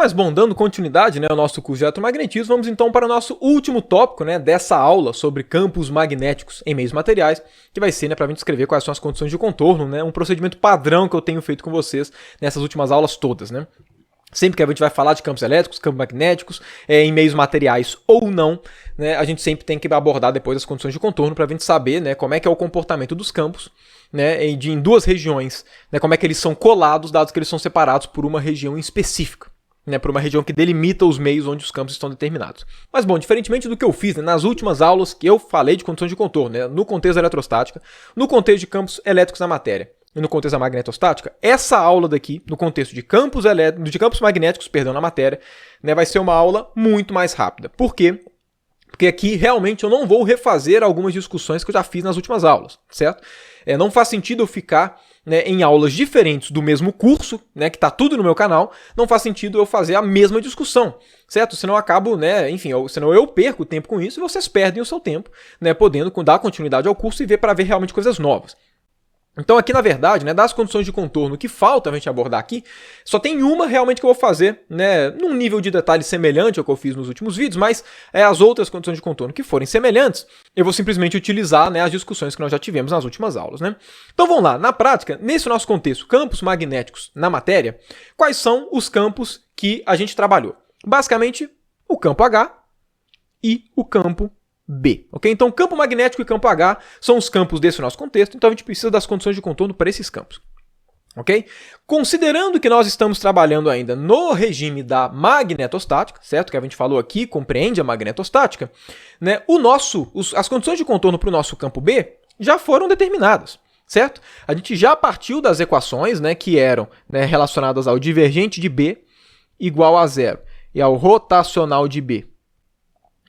Mas bom, dando continuidade, né, ao nosso curso de eletromagnetismo, vamos então para o nosso último tópico, né, dessa aula sobre campos magnéticos em meios materiais, que vai ser, né, para a gente descrever quais são as condições de contorno, né, um procedimento padrão que eu tenho feito com vocês nessas últimas aulas todas, né. Sempre que a gente vai falar de campos elétricos, campos magnéticos, em meios materiais ou não, né, a gente sempre tem que abordar depois as condições de contorno para a gente saber, né, como é que é o comportamento dos campos, né, em duas regiões, né, como é que eles são colados, dados que eles são separados por uma região específica, né, por uma região que delimita os meios onde os campos estão determinados. Mas bom, diferentemente do que eu fiz, né, nas últimas aulas que eu falei de condições de contorno, né, no contexto da eletrostática, no contexto de campos elétricos na matéria, e no contexto da magnetostática, essa aula daqui, no contexto de campos magnéticos, na matéria, né, vai ser uma aula muito mais rápida. Por quê? Porque aqui realmente eu não vou refazer algumas discussões que eu já fiz nas últimas aulas, certo? Não faz sentido eu ficar, né, em aulas diferentes do mesmo curso, né, que está tudo no meu canal, não faz sentido eu fazer a mesma discussão, certo? Senão eu acabo, né, enfim, senão eu perco tempo com isso e vocês perdem o seu tempo, né, podendo dar continuidade ao curso e ver para ver realmente coisas novas. Então aqui, na verdade, né, das condições de contorno que falta a gente abordar aqui, só tem uma realmente que eu vou fazer, né, num nível de detalhe semelhante ao que eu fiz nos últimos vídeos, mas as outras condições de contorno que forem semelhantes, eu vou simplesmente utilizar, né, as discussões que nós já tivemos nas últimas aulas, né? Então vamos lá, na prática, nesse nosso contexto, campos magnéticos na matéria, quais são os campos que a gente trabalhou? Basicamente, o campo H e o campo B, ok? Então, campo magnético e campo H são os campos desse nosso contexto, então a gente precisa das condições de contorno para esses campos, ok? Considerando que nós estamos trabalhando ainda no regime da magnetostática, certo? Que a gente falou aqui, compreende a magnetostática, né? As condições de contorno para o nosso campo B já foram determinadas, certo? A gente já partiu das equações, né, que eram, né, relacionadas ao divergente de B igual a zero e ao rotacional de B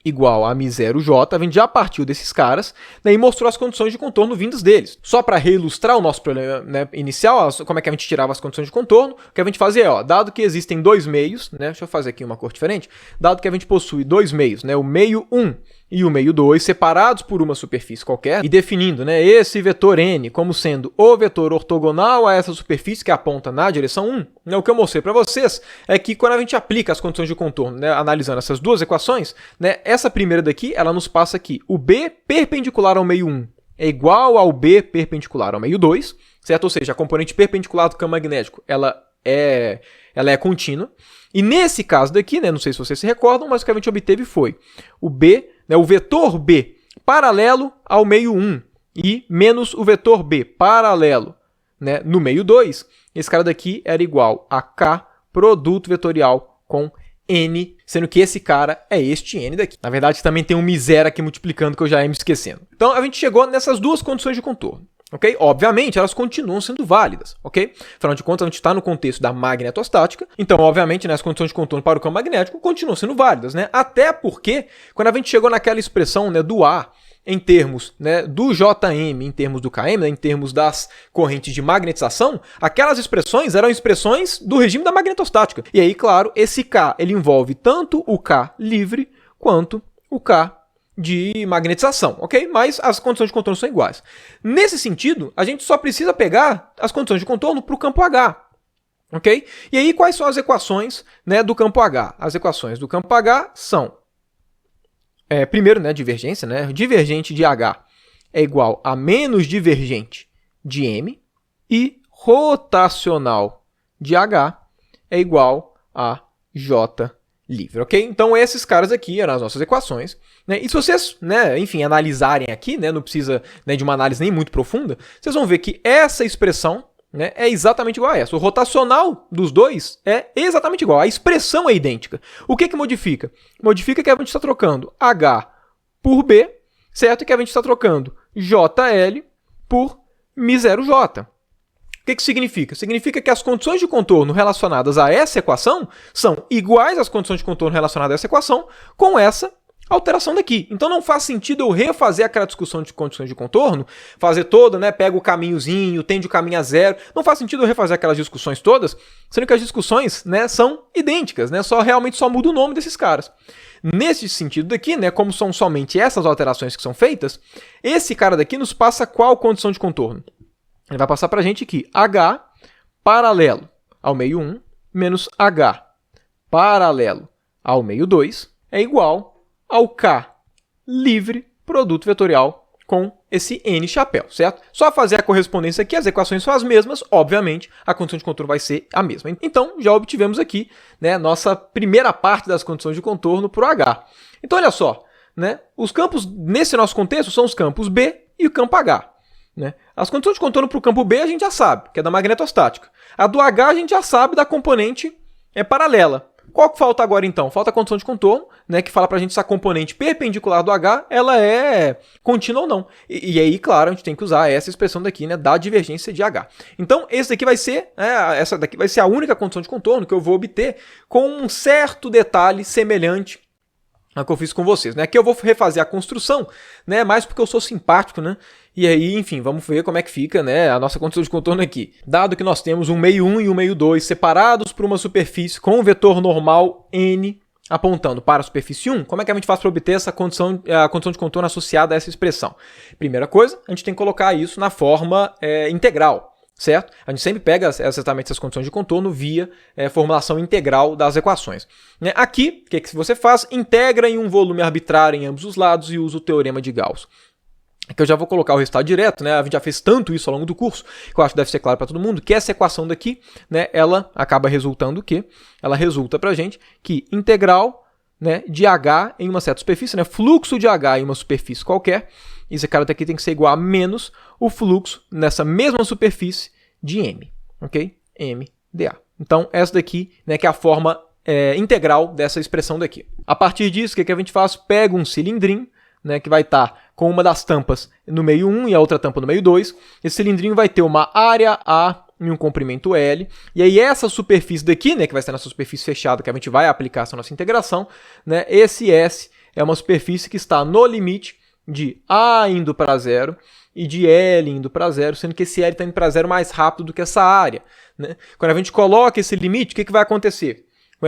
igual a μ0j, a gente já partiu desses caras, né, e mostrou as condições de contorno vindas deles. Só para reilustrar o nosso problema, né, inicial, como é que a gente tirava as condições de contorno, o que a gente fazia é, ó, dado que existem dois meios, né, deixa eu fazer aqui uma cor diferente, dado que a gente possui dois meios, né, o meio 1 e o meio 2, separados por uma superfície qualquer, e definindo, né, esse vetor n como sendo o vetor ortogonal a essa superfície que aponta na direção 1, né, o que eu mostrei para vocês é que quando a gente aplica as condições de contorno, né, analisando essas duas equações, né, essa primeira daqui, ela nos passa aqui, o B perpendicular ao meio 1 é igual ao B perpendicular ao meio 2, certo? Ou seja, a componente perpendicular do campo magnético, ela é contínua. E nesse caso daqui, né, não sei se vocês se recordam, mas o que a gente obteve foi o B, né, o vetor B paralelo ao meio 1 e menos o vetor B paralelo, né, no meio 2. Esse cara daqui era igual a K produto vetorial com N, sendo que esse cara é este N daqui. Na verdade, também tem um μ0 aqui multiplicando que eu já ia me esquecendo. Então, a gente chegou nessas duas condições de contorno. Ok? Obviamente, elas continuam sendo válidas, ok? Afinal de contas, a gente está no contexto da magnetostática, então, obviamente, né, as condições de contorno para o campo magnético continuam sendo válidas, né? Até porque, quando a gente chegou naquela expressão, né, do A em termos, né, do JM, em termos do KM, né, em termos das correntes de magnetização, aquelas expressões eram expressões do regime da magnetostática. E aí, claro, esse K ele envolve tanto o K livre quanto o K de magnetização, ok? Mas as condições de contorno são iguais. Nesse sentido, a gente só precisa pegar as condições de contorno para o campo H, ok? E aí, quais são as equações, né, do campo H? As equações do campo H são, primeiro, né, divergência, né? Divergente de H é igual a menos divergente de M e rotacional de H é igual a J livre, ok? Então, esses caras aqui eram as nossas equações, né? E se vocês, né, enfim, analisarem aqui, né, não precisa, né, de uma análise nem muito profunda, vocês vão ver que essa expressão, né, é exatamente igual a essa. O rotacional dos dois é exatamente igual, a expressão é idêntica. O que que modifica? Modifica que a gente está trocando H por B, certo? E que a gente está trocando JL por μ0J. O que que significa? Significa que as condições de contorno relacionadas a essa equação são iguais às condições de contorno relacionadas a essa equação com essa alteração daqui. Então não faz sentido eu refazer aquela discussão de condições de contorno, fazer toda, né, pega o caminhozinho, tende o caminho a zero. Não faz sentido eu refazer aquelas discussões todas, sendo que as discussões, né, são idênticas, né, realmente só muda o nome desses caras. Nesse sentido daqui, né, como são somente essas alterações que são feitas, esse cara daqui nos passa qual condição de contorno? Ele vai passar para a gente aqui, H paralelo ao meio 1 menos H paralelo ao meio 2 é igual ao K livre produto vetorial com esse N chapéu, certo? Só fazer a correspondência aqui, as equações são as mesmas, obviamente, a condição de contorno vai ser a mesma. Então, já obtivemos aqui, né, nossa primeira parte das condições de contorno para o H. Então, olha só, né, os campos, nesse nosso contexto, são os campos B e o campo H. Né? As condições de contorno para o campo B a gente já sabe, que é da magnetostática. A do H a gente já sabe da componente paralela. Qual que falta agora, então? Falta a condição de contorno, né, que fala para a gente se a componente perpendicular do H ela é contínua ou não. E aí, claro, a gente tem que usar essa expressão daqui, né, da divergência de H. Então, esse daqui vai ser, essa daqui vai ser a única condição de contorno que eu vou obter com um certo detalhe semelhante ao que eu fiz com vocês. Né? Aqui eu vou refazer a construção, né, mais porque eu sou simpático, né? E aí, enfim, vamos ver como é que fica, né, a nossa condição de contorno aqui. Dado que nós temos um meio 1 e um meio 2 separados por uma superfície com um vetor normal N apontando para a superfície 1, como é que a gente faz para obter essa condição, a condição de contorno associada a essa expressão? Primeira coisa, a gente tem que colocar isso na forma integral, certo? A gente sempre pega exatamente essas condições de contorno via formulação integral das equações. Né? Aqui, o que você faz? Integra em um volume arbitrário em ambos os lados e usa o teorema de Gauss. Aqui eu já vou colocar o resultado direto, né? A gente já fez tanto isso ao longo do curso, que eu acho que deve ser claro para todo mundo, que essa equação daqui, né, ela acaba resultando o quê? Ela resulta para a gente que integral, né, de H em uma certa superfície, né, fluxo de H em uma superfície qualquer, esse cara daqui tem que ser igual a menos o fluxo nessa mesma superfície de M, ok? M dA. Então, essa daqui, né, que é a forma integral dessa expressão daqui. A partir disso, o que a gente faz? Pega um cilindrinho, né, que vai estar com uma das tampas no meio 1 e a outra tampa no meio 2. Esse cilindrinho vai ter uma área A e um comprimento L. E aí essa superfície daqui, né, que vai ser nossa superfície fechada, que a gente vai aplicar essa nossa integração, né, esse S é uma superfície que está no limite de A indo para 0 e de L indo para 0, sendo que esse L está indo para 0 mais rápido do que essa área. Né? Quando a gente coloca esse limite, o que vai acontecer?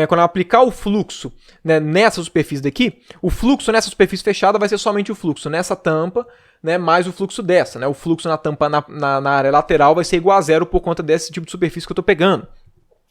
Quando eu aplicar o fluxo, né, nessa superfície daqui, o fluxo nessa superfície fechada vai ser somente o fluxo nessa tampa, né, mais o fluxo dessa. Né? O fluxo na tampa na área lateral vai ser igual a 0 por conta desse tipo de superfície que eu estou pegando.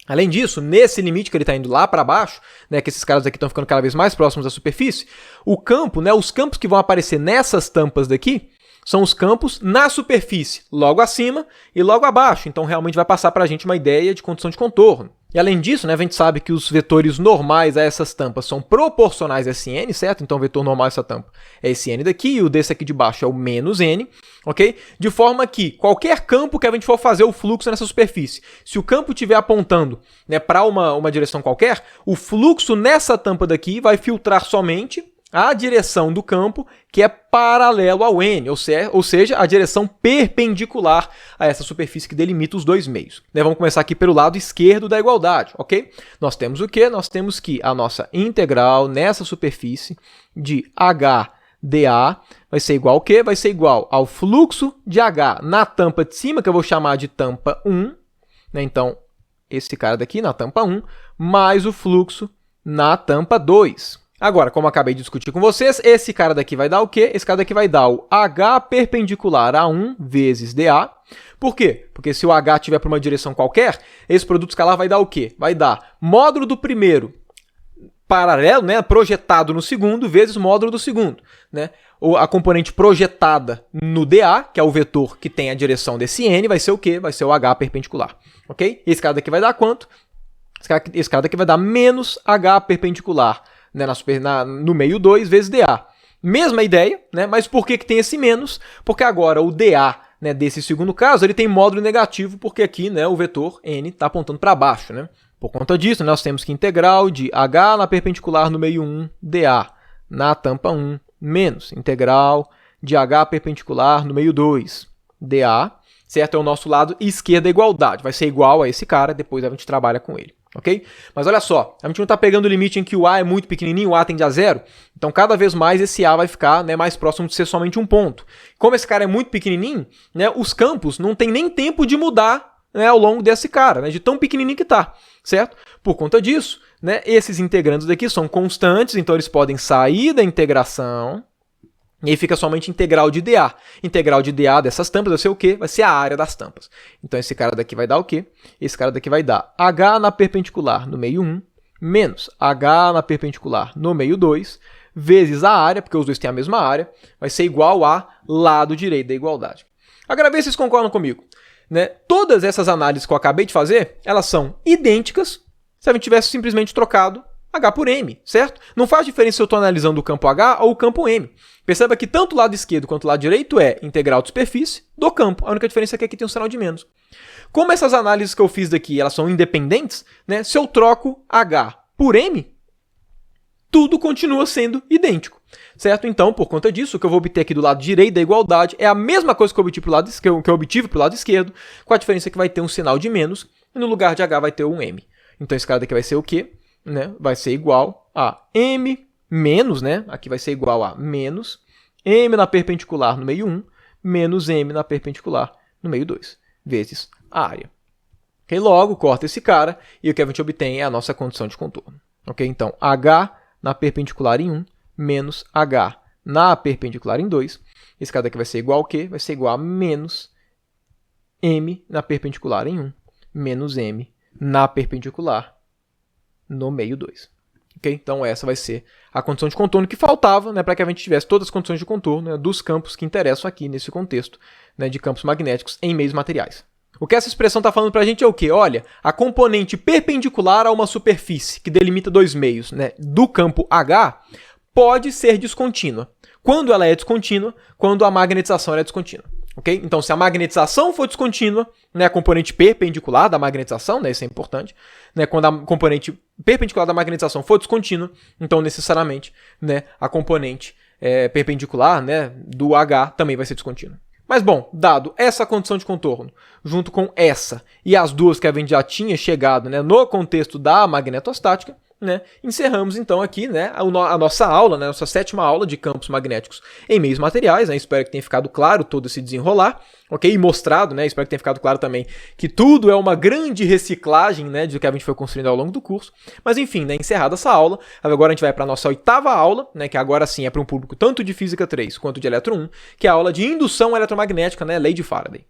Além disso, nesse limite que ele está indo lá para baixo, né, que esses caras aqui estão ficando cada vez mais próximos da superfície, o campo, né, os campos que vão aparecer nessas tampas daqui, são os campos na superfície, logo acima e logo abaixo. Então, realmente vai passar para a gente uma ideia de condição de contorno. E além disso, né, a gente sabe que os vetores normais a essas tampas são proporcionais a esse n, certo? Então, o vetor normal a essa tampa é esse n daqui, e o desse aqui de baixo é o menos n, ok? De forma que qualquer campo que a gente for fazer o fluxo nessa superfície, se o campo estiver apontando, né, para uma direção qualquer, o fluxo nessa tampa daqui vai filtrar somente a direção do campo que é paralelo ao n, ou seja, a direção perpendicular a essa superfície que delimita os dois meios. Né, vamos começar aqui pelo lado esquerdo da igualdade, ok? Nós temos o quê? Nós temos que a nossa integral nessa superfície de h dA vai ser igual ao quê? Vai ser igual ao fluxo de h na tampa de cima, que eu vou chamar de tampa 1, né? Então, esse cara daqui na tampa 1, mais o fluxo na tampa 2. Agora, como eu acabei de discutir com vocês, esse cara daqui vai dar o quê? Esse cara daqui vai dar o H perpendicular a 1 vezes dA. Por quê? Porque se o H estiver para uma direção qualquer, esse produto escalar vai dar o quê? Vai dar módulo do primeiro paralelo, né, projetado no segundo, vezes módulo do segundo. Né? A componente projetada no dA, que é o vetor que tem a direção desse n, vai ser o quê? Vai ser o H perpendicular. Ok? Esse cara daqui vai dar quanto? Esse cara daqui vai dar menos H perpendicular, né, no meio 2 vezes dA. Mesma ideia, né, mas por que tem esse menos? Porque agora o dA, né, desse segundo caso, ele tem módulo negativo, porque aqui, né, o vetor n está apontando para baixo. Né? Por conta disso, nós temos que integral de h na perpendicular no meio 1 dA na tampa 1 menos integral de h perpendicular no meio 2 dA, certo? É o nosso lado esquerdo da igualdade. Vai ser igual a esse cara, depois a gente trabalha com ele. Ok? Mas olha só, a gente não está pegando o limite em que o A é muito pequenininho, o A tende a 0, então cada vez mais esse A vai ficar, né, mais próximo de ser somente um ponto. Como esse cara é muito pequenininho, né, os campos não tem nem tempo de mudar, né, ao longo desse cara, né, de tão pequenininho que está, certo? Por conta disso, né, esses integrandos daqui são constantes, então eles podem sair da integração. E aí fica somente integral de dA. Integral de dA dessas tampas vai ser o quê? Vai ser a área das tampas. Então, esse cara daqui vai dar o quê? Esse cara daqui vai dar h na perpendicular no meio 1 menos H na perpendicular no meio 2, vezes a área, porque os dois têm a mesma área, vai ser igual a lado direito da igualdade. Agora, vê se vocês concordam comigo. Né? Todas essas análises que eu acabei de fazer, elas são idênticas se a gente tivesse simplesmente trocado H por M, certo? Não faz diferença se eu estou analisando o campo H ou o campo M. Perceba que tanto o lado esquerdo quanto o lado direito é integral de superfície do campo. A única diferença é que aqui tem um sinal de menos. Como essas análises que eu fiz daqui, elas são independentes, né? Se eu troco H por M, tudo continua sendo idêntico, certo? Então, por conta disso, o que eu vou obter aqui do lado direito da igualdade é a mesma coisa que eu obtive para o lado esquerdo, com a diferença que vai ter um sinal de menos, e no lugar de H vai ter um M. Então, esse cara daqui vai ser o quê? Né? Vai ser igual a M menos, né? Aqui vai ser igual a menos M na perpendicular no meio 1, menos M na perpendicular no meio 2, vezes a área. Okay? Logo, corta esse cara, e o que a gente obtém é a nossa condição de contorno. Okay? Então, H na perpendicular em 1, menos H na perpendicular em 2. Esse cara daqui vai ser igual ao quê? Vai ser igual a menos M na perpendicular em 1, menos M na perpendicular no meio 2. Okay? Então, essa vai ser a condição de contorno que faltava, né, para que a gente tivesse todas as condições de contorno, né, dos campos que interessam aqui nesse contexto, né, de campos magnéticos em meios materiais. O que essa expressão está falando para a gente é o quê? Olha, a componente perpendicular a uma superfície que delimita dois meios, né, do campo H pode ser descontínua. Quando ela é descontínua? Quando a magnetização é descontínua. Okay? Então, se a magnetização for descontínua, né, a componente perpendicular da magnetização, né, isso é importante, né, quando a componente perpendicular da magnetização for descontínua, então necessariamente, né, a componente perpendicular, né, do H também vai ser descontínua. Mas bom, dado essa condição de contorno, junto com essa e as duas que a gente já tinha chegado, né, no contexto da magnetostática, né, encerramos então aqui, né, a nossa aula, né, nossa 7ª aula de campos magnéticos em meios materiais, né, espero que tenha ficado claro todo esse desenrolar, ok? E mostrado, né, espero que tenha ficado claro também que tudo é uma grande reciclagem, né, do que a gente foi construindo ao longo do curso, mas enfim, né, encerrada essa aula, agora a gente vai para a nossa 8ª aula, né, que agora sim é para um público tanto de Física 3 quanto de Eletro 1, que é a aula de indução eletromagnética, né, Lei de Faraday.